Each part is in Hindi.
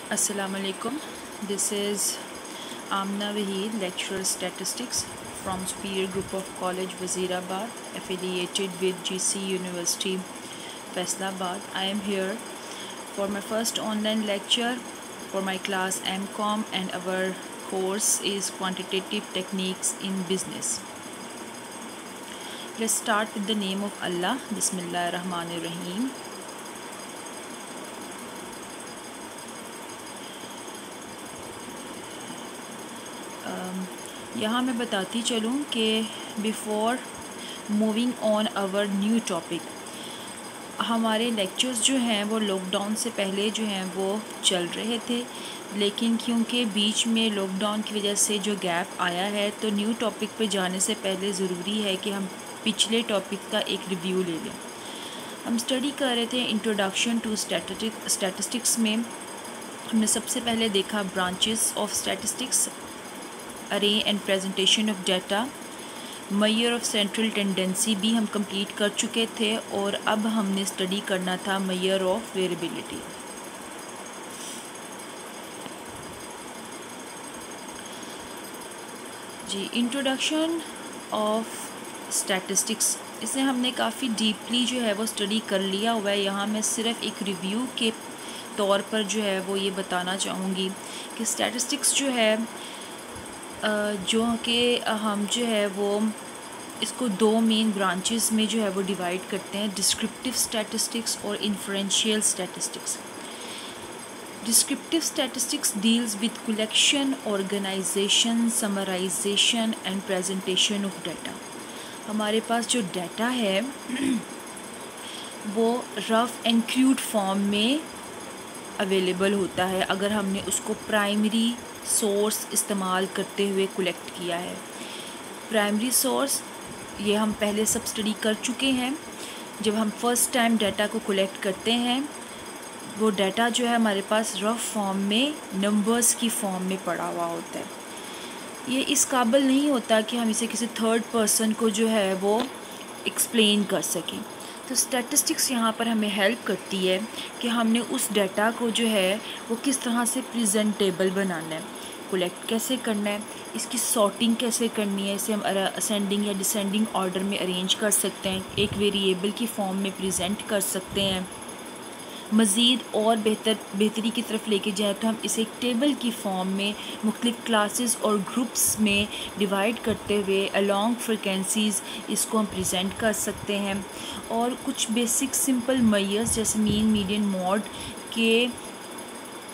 Assalamualaikum. This is Amna Waheed, lecturer statistics from Superior Group of College Wazirabad, affiliated with GC University Faisalabad. I am here for my first online lecture for my class MCOM, and our course is Quantitative Techniques in Business. Let's start with the name of Allah. Bismillahirrahmanirrahim. यहाँ मैं बताती चलूँ कि before moving on our new topic, हमारे लेक्चर्स जो हैं वो लॉकडाउन से पहले जो हैं वो चल रहे थे, लेकिन क्योंकि बीच में लॉकडाउन की वजह से जो गैप आया है, तो न्यू टॉपिक पे जाने से पहले ज़रूरी है कि हम पिछले टॉपिक का एक रिव्यू ले लें। हम स्टडी कर रहे थे इंट्रोडक्शन टू स्टैटिस्टिक्स में हमने सबसे पहले देखा ब्रांचेस ऑफ स्टैटिस्टिक्स, अरे and presentation of data, measure of central tendency भी हम कंप्लीट कर चुके थे, और अब हमने स्टडी करना था मेजर ऑफ वेरिएबिलिटी। जी, इंट्रोडक्शन ऑफ स्टैटिस्टिक्स, इसे हमने काफ़ी डीपली जो है वो स्टडी कर लिया हुआ है। यहाँ मैं सिर्फ एक रिव्यू के तौर पर जो है वो ये बताना चाहूँगी कि स्टैटिस्टिक्स जो है जो कि हम जो है वो इसको दो मेन ब्रांचेस में जो है वो डिवाइड करते हैं, डिस्क्रिप्टिव स्टैटिस्टिक्स और inferential statistics. Descriptive statistics deals with collection, organisation, summarisation and presentation of data. हमारे पास जो डाटा है वो रफ़ एंड क्रूड फॉर्म में अवेलेबल होता है अगर हमने उसको प्राइमरी सोर्स इस्तेमाल करते हुए कलेक्ट किया है। प्राइमरी सोर्स ये हम पहले सब स्टडी कर चुके हैं। जब हम फर्स्ट टाइम डाटा को कलेक्ट करते हैं, वो डाटा जो है हमारे पास रफ़ फॉर्म में, नंबर्स की फॉर्म में पड़ा हुआ होता है। ये इस काबिल नहीं होता कि हम इसे किसी थर्ड पर्सन को जो है वो एक्सप्लेन कर सकें। तो स्टैटिस्टिक्स यहाँ पर हमें हेल्प करती है कि हमने उस डाटा को जो है वो किस तरह से प्रेजेंटेबल बनाना है, कलेक्ट कैसे करना है, इसकी सॉर्टिंग कैसे करनी है। इसे हम असेंडिंग या डिसेंडिंग ऑर्डर में अरेंज कर सकते हैं, एक वेरिएबल की फॉर्म में प्रेजेंट कर सकते हैं। मज़ीद और बेहतरी की तरफ लेके जाए तो हम इसे एक टेबल की फॉर्म में मुख्तलिफ़ क्लासेस और ग्रुप्स में डिवाइड करते हुए अलॉन्ग फ्रिक्वेंसीज़ इसको हम प्रेजेंट कर सकते हैं। और कुछ बेसिक सिंपल मेजर्स जैसे मीन, मीडियन, मॉड के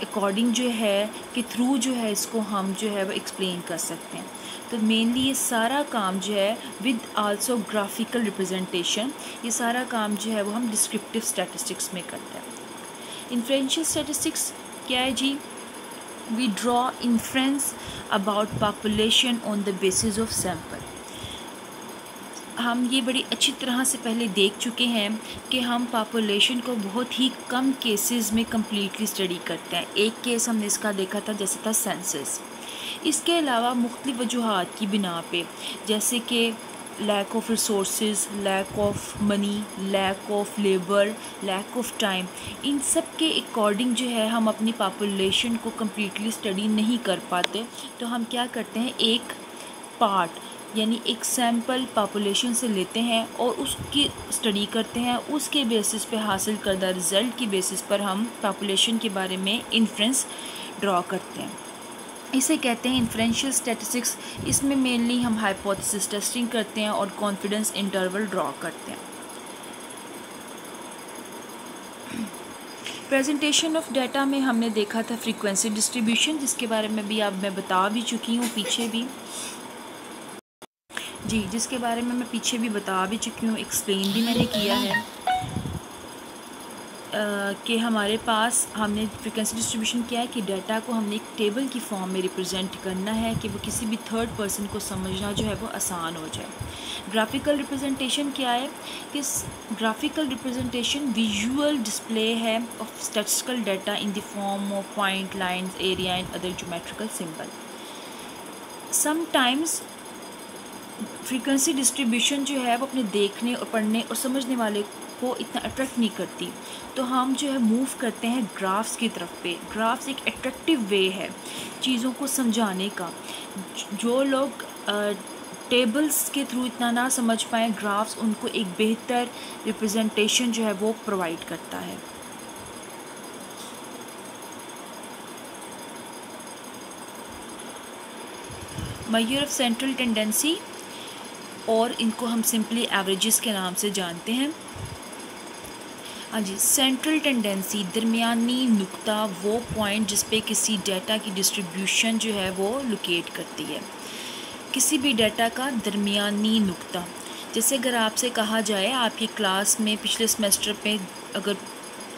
अकॉर्डिंग जो है कि थ्रू जो है इसको हम जो है वो एक्सप्लेन कर सकते हैं। तो मेनली ये सारा काम जो है विद आल्सो ग्राफिकल रिप्रेजेंटेशन, ये सारा काम जो है वो हम डिस्क्रिप्टिव स्टैटिस्टिक्स में करते हैं। इन्फ्रेंशियल स्टैटिस्टिक्स क्या है जी? We draw inference about population on the basis of sample. हम ये बड़ी अच्छी तरह से पहले देख चुके हैं कि हम पॉपुलेशन को बहुत ही कम केसेस में कम्प्लीटली स्टडी करते हैं। एक केस हमने इसका देखा था, जैसे था सेंसस। इसके अलावा मुख्तलिफ़ वजूहात की बिना पे, जैसे कि lack of resources, lack of money, lack of labour, lack of time, इन सब के अकॉर्डिंग जो है हम अपनी पॉपुलेशन को कम्प्लीटली स्टडी नहीं कर पाते। तो हम क्या करते हैं, एक पार्ट यानी एक सैम्पल पॉपुलेशन से लेते हैं और उसकी स्टडी करते हैं। उसके बेसिस पे हासिल करदा रिज़ल्ट की बेसिस पर हम पॉपुलेशन के बारे में इन्फ्रेंस ड्रॉ करते हैं। इसे कहते हैं इन्फ्रेंशियल स्टैटिस्टिक्स। इसमें मेनली हम हाइपोथेसिस टेस्टिंग करते हैं और कॉन्फिडेंस इंटरवल ड्रॉ करते हैं। प्रेजेंटेशन ऑफ डाटा में हमने देखा था फ्रीक्वेंसी डिस्ट्रीब्यूशन, जिसके बारे में भी अब मैं बता भी चुकी हूँ पीछे भी जी, जिसके बारे में मैं पीछे भी बता भी चुकी हूँ, एक्सप्लेन भी मैंने किया है कि हमारे पास हमने फ्रीक्वेंसी डिस्ट्रीब्यूशन किया है कि डाटा को हमने एक टेबल की फॉर्म में रिप्रेजेंट करना है कि वो किसी भी थर्ड पर्सन को समझना जो है वो आसान हो जाए। ग्राफिकल रिप्रेजेंटेशन क्या है कि ग्राफिकल रिप्रेजेंटेशन विजुअल डिस्प्ले है of statistical data in the form of point, lines, area and other geometrical symbol. Sometimes frequency distribution जो है वो अपने देखने और पढ़ने और समझने वाले को इतना अट्रैक्ट नहीं करती, तो हम जो है मूव करते हैं ग्राफ्स की तरफ पे। ग्राफ्स एक अट्रैक्टिव वे है चीज़ों को समझाने का। जो लोग टेबल्स के थ्रू इतना ना समझ पाएँ, ग्राफ्स उनको एक बेहतर रिप्रेजेंटेशन जो है वो प्रोवाइड करता है। मेजर ऑफ सेंट्रल टेंडेंसी, और इनको हम सिंपली एवरेजेस के नाम से जानते हैं। हाँ जी, सेंट्रल टेंडेंसी दरमियानी नुक्ता, वो पॉइंट जिस पे किसी डाटा की डिस्ट्रीब्यूशन जो है वो लोकेट करती है। किसी भी डाटा का दरमियानी नुक्ता, जैसे अगर आपसे कहा जाए आपकी क्लास में पिछले सेमेस्टर पे अगर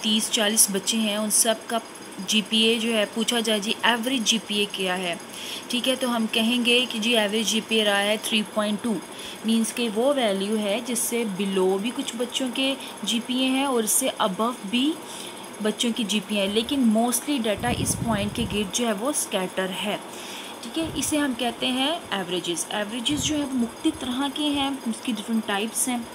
30-40 बच्चे हैं, उन सब का जीपीए जो है पूछा जाए जी एवरेज जीपीए क्या है, ठीक है, तो हम कहेंगे कि जी एवरेज जीपीए रहा है 3.2, मींस के वो वैल्यू है जिससे बिलो भी कुछ बच्चों के जीपीए हैं और इससे अबव भी बच्चों की जीपीए है, लेकिन मोस्टली डाटा इस पॉइंट के गिर्द जो है वो स्कैटर है, ठीक है। इसे हम कहते हैं एवरेजेस। एवरेजेस जो है वो मुख्तलिफ तरह के हैं, उसकी डिफरेंट टाइप्स हैं।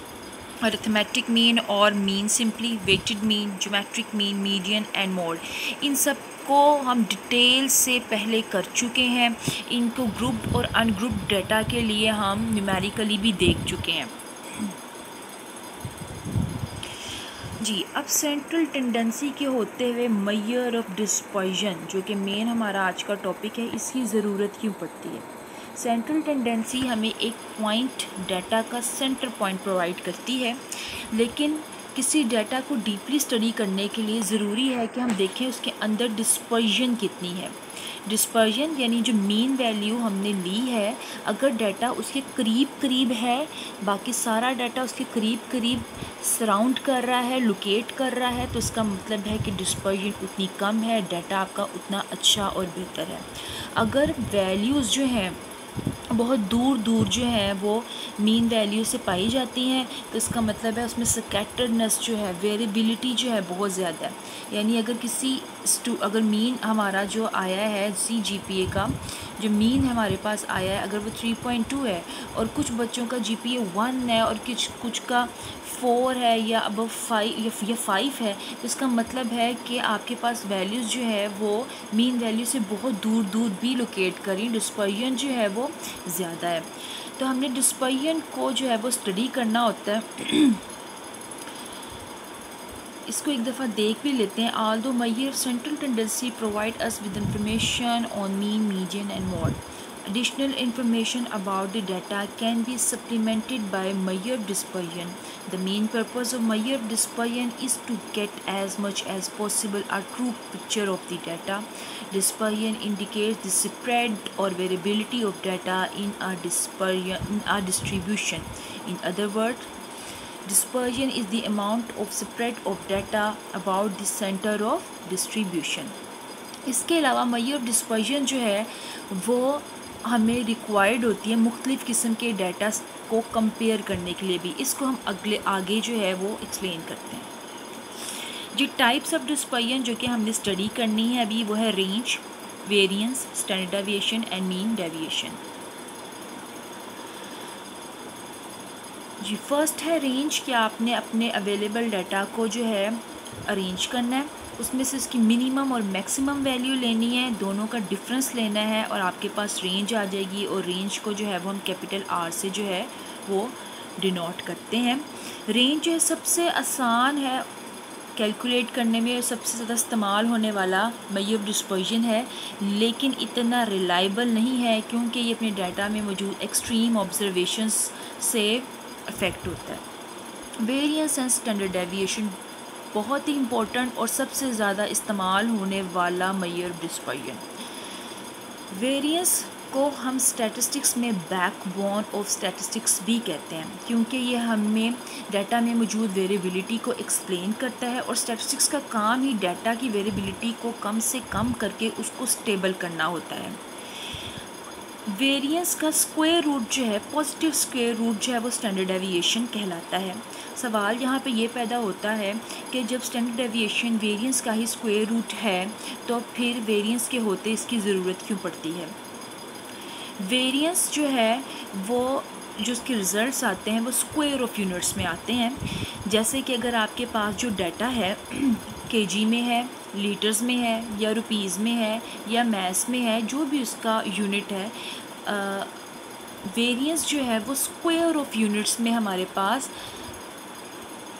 अरिथमेटिक मीन और mean simply, weighted mean, geometric mean, median and mode, इन सब को हम डिटेल से पहले कर चुके हैं। इनको ग्रुप्ड और अनग्रुप्ड डाटा के लिए हम न्यूमेरिकली भी देख चुके हैं जी। अब सेंट्रल टेंडेंसी के होते हुए मेजर ऑफ डिस्पर्जन, जो कि मेन हमारा आज का टॉपिक है, इसकी ज़रूरत क्यों पड़ती है। सेंट्रल टेंडेंसी हमें एक पॉइंट, डाटा का सेंटर पॉइंट प्रोवाइड करती है, लेकिन किसी डाटा को डीपली स्टडी करने के लिए ज़रूरी है कि हम देखें उसके अंदर डिस्पर्जन कितनी है। डिस्पर्जन यानी जो मीन वैल्यू हमने ली है, अगर डाटा उसके करीब करीब है, बाकी सारा डाटा उसके करीब करीब सराउंड कर रहा है, लोकेट कर रहा है, तो इसका मतलब है कि डिस्पर्जन उतनी कम है, डाटा आपका उतना अच्छा और बेहतर है। अगर वैल्यूज़ जो हैं बहुत दूर दूर जो है वो मीन वैल्यू से पाई जाती हैं, तो इसका मतलब है उसमें स्कैटर्डनेस जो है, वेरिएबिलिटी जो है बहुत ज़्यादा है। यानी अगर मीन हमारा जो आया है जीपीए का जो मीन हमारे पास आया है, अगर वो 3.2 है और कुछ बच्चों का जीपीए 1 है और कुछ का 4 है या अबव 5 या 5 है, तो इसका मतलब है कि आपके पास वैल्यूज़ जो है वो मीन वैल्यू से बहुत दूर दूर भी लोकेट करें, डिस्पर्जन जो है वो ज़्यादा है। तो हमने डिस्पर्जन को जो है वो स्टडी करना होता है। इसको एक दफ़ा देख भी लेते हैं। Although measure central tendency provide us with information on mean, median and mode, additional information about the data can be supplemented by measured dispersion. The main purpose of measured dispersion is to get as much as possible a true picture of the data. Dispersion indicates the spread or variability of data in a distribution. In other words, dispersion is the amount of spread of data about the center of distribution. इसके अलावा measure of dispersion जो है वो हमें रिक्वायर्ड होती है मुख्तलिफ़ किस्म के डाटा को कंपेयर करने के लिए भी। इसको हम आगे जो है वो एक्सप्लेन करते हैं जी। टाइप्स ऑफ डिस्पर्जन जो कि हमने स्टडी करनी है अभी, वो है range, variance, standard deviation and mean deviation जी। फर्स्ट है रेंज, कि आपने अपने अवेलेबल डाटा को जो है अरेंज करना है, उसमें से इसकी मिनिमम और मैक्सिमम वैल्यू लेनी है, दोनों का डिफरेंस लेना है और आपके पास रेंज आ जाएगी। और रेंज को जो है वो हम कैपिटल आर से जो है वो डिनोट करते हैं। रेंज जो है सबसे आसान है कैलकुलेट करने में और सबसे ज़्यादा इस्तेमाल होने वाला मेजर ऑफ डिस्पर्जन है, लेकिन इतना रिलायबल नहीं है क्योंकि ये अपने डाटा में मौजूद एक्सट्रीम ऑब्जर्वेशंस से अफेक्ट होता है। वेरिएंस एंड स्टैंडर्ड डेविएशन बहुत ही इम्पोर्टेंट और सबसे ज़्यादा इस्तेमाल होने वाला मेजर ऑफ डिस्पर्जन। वेरिएंस को हम स्टैटिस्टिक्स में बैकबोन ऑफ स्टैटिस्टिक्स भी कहते हैं, क्योंकि ये हमें डाटा में मौजूद वेरिएबिलिटी को एक्सप्लेन करता है और स्टैटिस्टिक्स का काम ही डाटा की वेरिएबिलिटी को कम से कम करके उसको स्टेबल करना होता है। वेरिएंस का स्क्वायर रूट जो है, पॉजिटिव स्क्वायर रूट जो है वो स्टैंडर्ड डेविएशन कहलाता है। सवाल यहाँ पे ये पैदा होता है कि जब स्टैंडर्ड डेविएशन वेरिएंस का ही स्क्वायर रूट है तो फिर वेरिएंस के होते इसकी ज़रूरत क्यों पड़ती है। वेरिएंस जो है वो जो उसके रिज़ल्ट्स आते हैं वो स्क्वायर ऑफ यूनिट्स में आते हैं। जैसे कि अगर आपके पास जो डाटा है केजी में है, लीटर्स में है, या रुपीज़ में है, या मैस में है, जो भी उसका यूनिट है, वेरिएंस जो है वो स्क्वायर ऑफ यूनिट्स में हमारे पास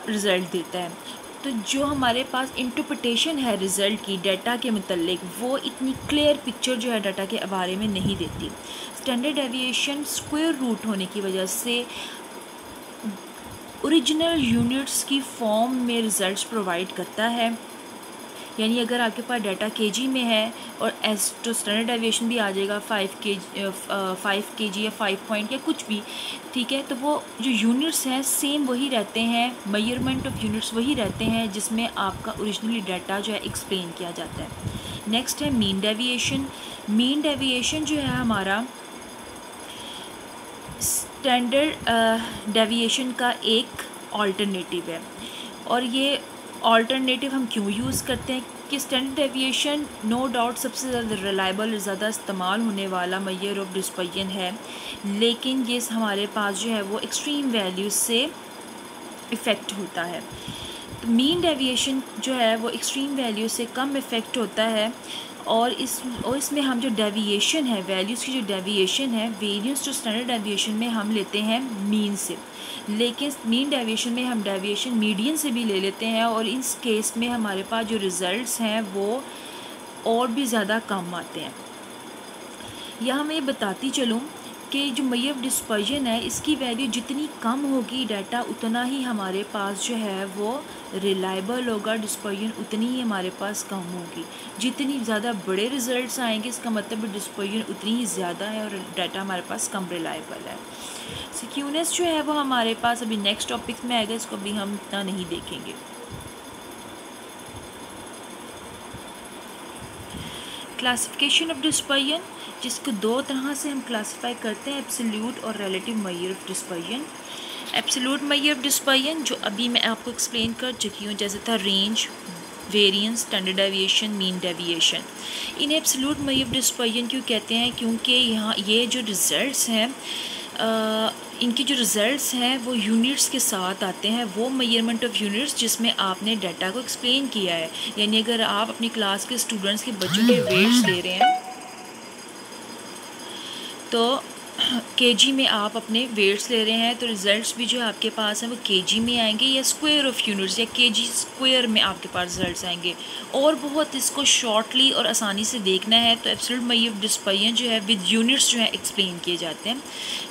रिज़ल्ट देता है। तो जो हमारे पास इंटरप्रिटेशन है रिज़ल्ट की डाटा के मुतल्लिक, वो इतनी क्लियर पिक्चर जो है डाटा के बारे में नहीं देती। स्टैंडर्ड डेविएशन स्क्वायर रूट होने की वजह से ओरिजिनल यूनिट्स की फॉर्म में रिज़ल्ट्स प्रोवाइड करता है। यानी अगर आपके पास डाटा केजी में है और एस तो स्टैंडर्ड डेविएशन भी आ जाएगा 5 केजी या 5 पॉइंट या कुछ भी, ठीक है। तो वो जो यूनिट्स हैं सेम वही रहते हैं, मेजरमेंट ऑफ यूनिट्स वही रहते हैं जिसमें आपका ओरिजिनली डाटा जो है एक्सप्लेन किया जाता है। नेक्स्ट है मीन डेविएशन। मीन डेविएशन जो है हमारा स्टैंडर्ड डेविएशन का एक ऑल्टरनेटिव है। और ये ऑल्टरनेटिव हम क्यों यूज़ करते हैं कि स्टैंडर्ड डेविएशन नो डाउट सबसे ज़्यादा रिलायबल, ज़्यादा इस्तेमाल होने वाला मेजर ऑफ डिस्पर्जन है, लेकिन ये हमारे पास जो है वो एक्सट्रीम वैल्यूज से इफ़ेक्ट होता है। तो मीन डेविएशन जो है वो एक्सट्रीम वैल्यू से कम इफ़ेक्ट होता है। और इसमें हम जो डेविएशन है, वैल्यूज़ की जो डेविएशन है, वेरिएंस जो स्टैंडर्ड डेविएशन में हम लेते हैं मीन से, लेकिन मीन डेविएशन में हम डेविएशन मीडियन से भी ले लेते हैं, और इस केस में हमारे पास जो रिज़ल्ट्स हैं वो और भी ज़्यादा कम आते हैं। यहाँ मैं बताती चलूँ कि जो मेजर ऑफ डिस्पर्जन है, इसकी वैल्यू जितनी कम होगी डाटा, उतना ही हमारे पास जो है वो रिलायबल होगा, डिस्पर्जन उतनी ही हमारे पास कम होगी। जितनी ज़्यादा बड़े रिज़ल्ट्स आएंगे, इसका मतलब डिस्पर्जन उतनी ही ज़्यादा है और डाटा हमारे पास कम रिलायबल है। सिक्योरनेस जो है वो हमारे पास अभी नेक्स्ट टॉपिक में आएगा, इसको अभी हम इतना नहीं देखेंगे। क्लासिफिकेशन ऑफ डिस्पर्जन, जिसको दो तरह से हम क्लासीफाई करते हैं, एब्सोल्यूट और relative measure of dispersion. Absolute measure of dispersion जो अभी मैं आपको एक्सप्लेन कर चुकी हूँ, जैसे था range, variance, standard deviation, mean deviation. इन्हें एब्सोल्यूट मेजर ऑफ डिस्पर्जन क्यों कहते हैं? क्योंकि यहाँ ये जो रिज़ल्ट्स हैं, इनके जो रिज़ल्ट्स हैं वो यूनिट्स के साथ आते हैं, वो मेजरमेंट ऑफ यूनिट्स जिसमें आपने डाटा को एक्सप्लेन किया है। यानी अगर आप अपनी क्लास के स्टूडेंट्स के बच्चों के वेट्स ले रहे हैं, तो केजी में आप अपने वेट्स ले रहे हैं, तो रिज़ल्ट्स भी जो आपके पास हैं वो केजी में आएंगे, या स्क्वायर ऑफ यूनिट्स या केजी स्क्वायर में आपके पास रिज़ल्ट्स आएंगे। और बहुत इसको शॉर्टली और आसानी से देखना है तो एब्सोल्यूट मेजर ऑफ डिस्पर्जन जो है विद यूनिट्स जो है एक्सप्लेन किए जाते हैं।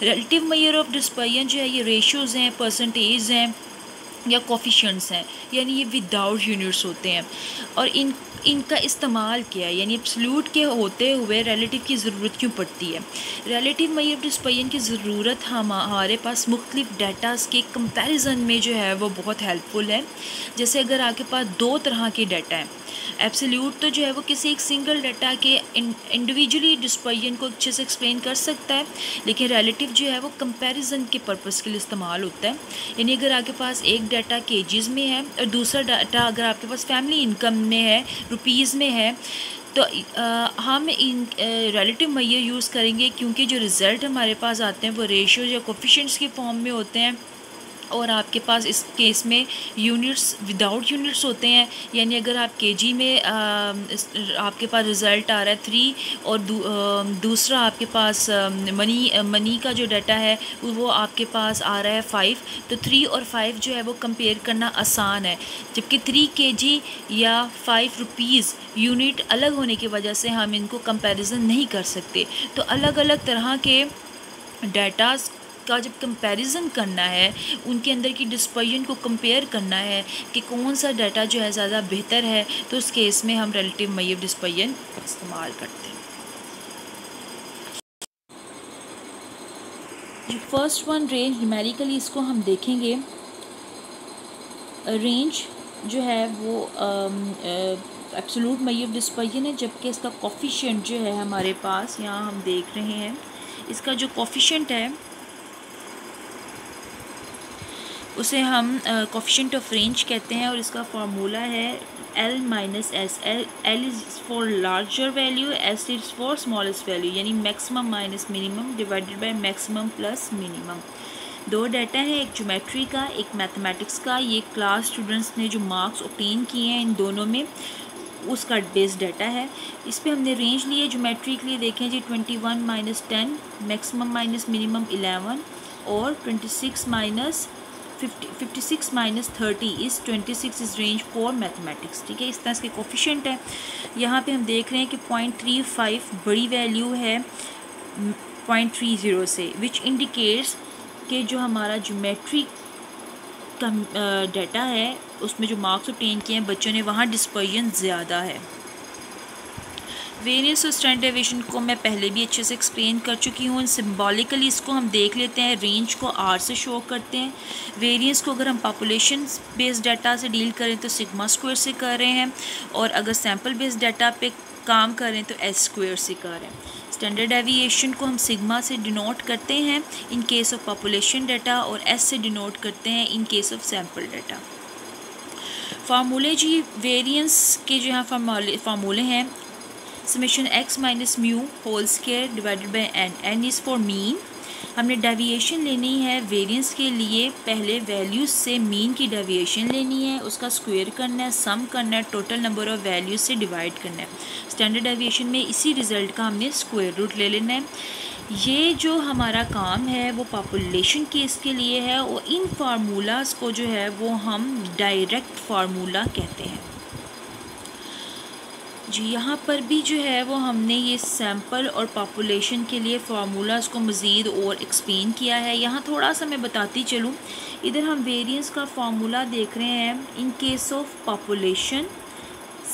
रिलेटिव मेजर ऑफ डिस्पर्जन जो है ये रेशियोज़ हैं, परसेंटेज हैं, या कोफिशिएंट्स हैं, यानी ये विदाउट यूनिट्स होते हैं। और इनका इस्तेमाल किया है, यानी एब्सोल्यूट के होते हुए रिलेटिव की ज़रूरत क्यों पड़ती है? रिलेटिव मेजर ऑफ डिस्पर्जन की ज़रूरत हमारे पास मुख्तलिफ डाटास के कंपैरिजन में जो है वो बहुत हेल्पफुल है। जैसे अगर आपके पास दो तरह के डाटा हैं, एब्सोल्यूट तो जो है वो किसी एक सिंगल डाटा के इंडिविजुअली डिस्पर्जन को अच्छे से एक्सप्लेन कर सकता है, लेकिन रिलेटिव जो है वो कंपैरिजन के पर्पस के लिए इस्तेमाल होता है। यानी अगर आपके पास एक डाटा केजीज में है और दूसरा डाटा अगर आपके पास फैमिली इनकम में है, रुपीज़ में है, तो हम इन रिलेटिव मेजर यूज़ करेंगे, क्योंकि जो रिज़ल्ट हमारे पास आते हैं वो रेशियो या कोफिशिएंट्स के फॉर्म में होते हैं, और आपके पास इस केस में यूनिट्स विदाउट यूनिट्स होते हैं। यानी अगर आप केजी में आपके पास रिज़ल्ट आ रहा है 3 और दूसरा आपके पास मनी का जो डाटा है वो आपके पास आ रहा है 5, तो 3 और 5 जो है वो कंपेयर करना आसान है। जबकि 3 केजी या 5 रुपीज़ यूनिट अलग होने की वजह से हम इनको कंपैरिजन नहीं कर सकते। तो अलग अलग तरह के डाटास का जब कंपैरिजन करना है, उनके अंदर की डिस्पर्जन को कंपेयर करना है कि कौन सा डाटा जो है ज़्यादा बेहतर है, तो उस केस में हम रिलेटिव मेजर डिस्पर्जन इस्तेमाल करते हैं। जो फर्स्ट वन रेंज, न्यूमेरिकली इसको हम देखेंगे। रेंज जो है वो एब्सोल्यूट मेजर डिस्पर्जन है, जबकि इसका कोफिशिएंट जो है हमारे पास यहाँ हम देख रहे हैं, इसका जो कोफिशिएंट है उसे हम कोफिशिएंट ऑफ रेंज कहते हैं और इसका फार्मूला है L minus S. L is for larger value, S is for smallest value, यानी maximum minus minimum divided by maximum plus minimum. दो डाटा है, एक ज्योमेट्री का एक मैथमेटिक्स का। ये क्लास स्टूडेंट्स ने जो मार्क्स ऑब्टेन किए हैं इन दोनों में उसका बेस डाटा है। इस पे हमने रेंज ली है ज्योमेट्री के लिए, देखें जी 21 माइनस 10, मैक्सिमम माइनस मिनिमम 11 और 26 माइनस 30 इस 26 इज़ रेंज फॉर मैथमेटिक्स। ठीक है, इस तरह इसके कोफिशिएंट है। यहाँ पे हम देख रहे हैं कि 0.35 बड़ी वैल्यू है 0.30 से, विच इंडिकेट्स कि जो हमारा ज्योमेट्री का डाटा है उसमें जो मार्क्स ऑब्टेन किए हैं बच्चों ने, वहाँ डिस्पर्जन ज़्यादा है। वेरिएंस और स्टैंडर्ड डेविएशन को मैं पहले भी अच्छे से एक्सप्लेन कर चुकी हूँ। सिंबॉलिकली इसको हम देख लेते हैं, रेंज को R से शो करते हैं। वेरिएंस को अगर हम पॉपुलेशन बेस्ड डाटा से डील करें तो सिग्मा स्क्वायर से कर रहे हैं, और अगर सैम्पल बेस्ड डाटा पे काम करें तो S स्क्वायर से कर रहे हैं। स्टैंडर्ड डेविएशन को हम सिग्मा से डिनोट करते हैं in case of population data, और S से डिनोट करते हैं in case of sample data. फार्मूले जी वेरिएंस के जो यहाँ फार्मूले हैं, summation x minus mu whole square divided by n। n is for mean. हमने डेविएशन लेनी है वेरिएंस के लिए, पहले वैल्यूज से मीन की डेविएशन लेनी है, उसका स्क्वायर करना है, सम करना है, टोटल नंबर ऑफ वैल्यूज से डिवाइड करना है। स्टैंडर्ड डेविएशन में इसी रिज़ल्ट का हमने स्क्वायर रूट ले लेना है। ये जो हमारा काम है वो पॉपुलेशन केस के लिए है, और इन फार्मूलाज को जो है वो हम डायरेक्ट फार्मूला कहते हैं जी। यहाँ पर भी जो है वो हमने ये सैम्पल और पॉपुलेशन के लिए फार्मूलाज को मज़ीद और एक्सप्लेन किया है। यहाँ थोड़ा सा मैं बताती चलूँ, इधर हम वेरिएंस का फार्मूला देख रहे हैं in case of population,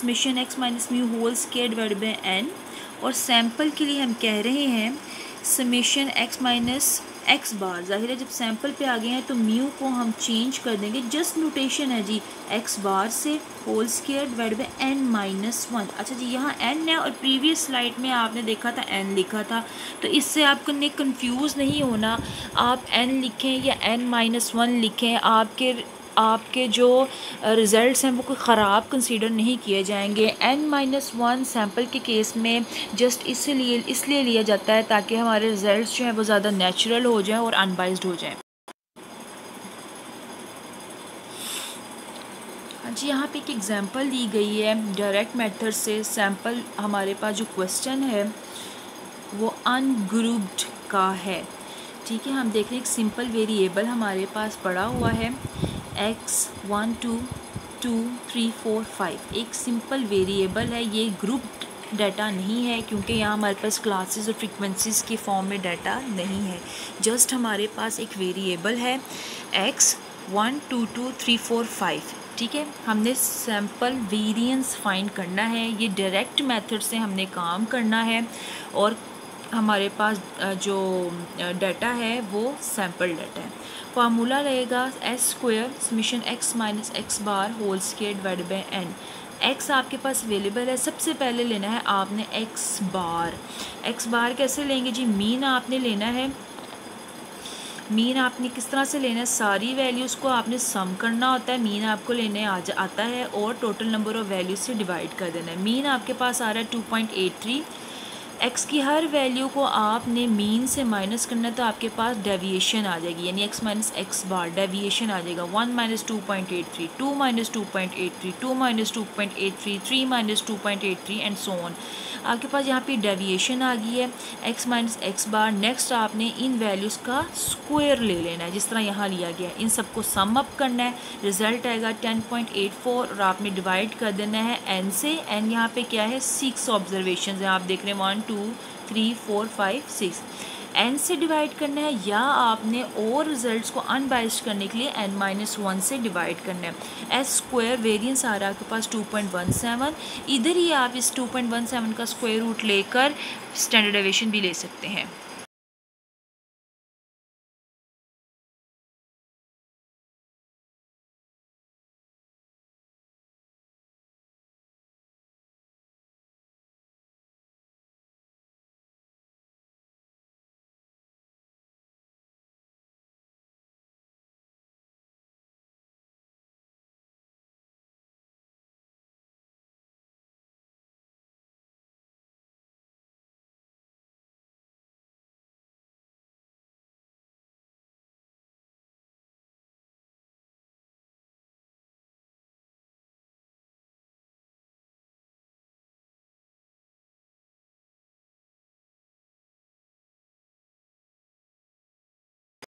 summation x minus mu whole square divided by n, और सैम्पल के लिए हम कह रहे हैं summation x minus X bar. ज़ाहिर है जब सैम्पल पे आ गए हैं तो म्यू को हम चेंज कर देंगे, जस्ट नोटेशन है जी, एक्स बार से whole square divide by n minus 1। अच्छा जी, यहाँ n है और प्रीवियस स्लाइड में आपने देखा था n लिखा था, तो इससे आपको ने कंफ्यूज नहीं होना। आप n लिखें या n माइनस 1 लिखें, आपके जो रिज़ल्ट्स हैं वो कोई ख़राब कंसीडर नहीं किए जाएंगे। n-1 सैम्पल के केस में जस्ट इसलिए लिया जाता है ताकि हमारे रिज़ल्ट्स जो हैं वो ज़्यादा नेचुरल हो जाएं और अनबाइस्ड हो जाएं। हाँ जी, यहाँ पे एक एग्जांपल दी गई है डायरेक्ट मेथड से। सैम्पल हमारे पास जो क्वेश्चन है वो अनग्रुप्ड का है। ठीक है, हम देख रहे हैं एक सिंपल वेरिएबल हमारे पास पड़ा हुआ है x 1 2 2 3 4 5। एक सिंपल वेरिएबल है, ये ग्रुप्ड डाटा नहीं है क्योंकि यहाँ हमारे पास क्लासेस और फ्रीक्वेंसीज के फॉर्म में डाटा नहीं है। जस्ट हमारे पास एक वेरिएबल है x 1 2 2 3 4 5। ठीक है, हमने सैम्पल वेरिएंस फाइंड करना है। ये डायरेक्ट मेथड से हमने काम करना है, और हमारे पास जो डाटा है वो सैम्पल डाटा है। फार्मूला रहेगा s square summation x minus X bar whole square divided by n। x आपके पास अवेलेबल है, सबसे पहले लेना है आपने x बार। x बार कैसे लेंगे जी, मीन आपने लेना है। मीन आपने किस तरह से लेना है, सारी वैल्यूज़ को आपने सम करना होता है, मीन आपको लेने आता है और टोटल नंबर ऑफ़ वैल्यूज़ से डिवाइड कर देना है। मीन आपके पास आ रहा है 2.83। x की हर वैल्यू को आपने मीन से माइनस करना है तो आपके पास डेविएशन आ जाएगी, यानी x माइनस एक्स बार डेविएशन आ जाएगा। 1 minus 2.83, 2 minus 2.83, 2 minus 2.83, 3 minus 2.83 and so on. आपके पास यहाँ पे डेविएशन आ गई है x माइनस एक्स बार। नेक्स्ट आपने इन वैल्यूज़ का स्क्वायर ले लेना है जिस तरह यहाँ लिया गया है, इन सबको सम अप करना है, रिजल्ट आएगा 10.84 और आपने डिवाइड कर देना है n से। n यहाँ पे क्या है, 6 ऑब्जर्वेशन हैं, आप देख रहे हैं 1 2 3 4 5 6। n से डिवाइड करना है, या आपने और रिजल्ट्स को अनबाइस्ड करने के लिए n-1 से डिवाइड करना है। s स्क्वायर वेरिएंस आ रहा है आपके पास 2.17। इधर ही आप इस 2.17 का स्क्वायर रूट लेकर स्टैंडर्ड डेविएशन भी ले सकते हैं।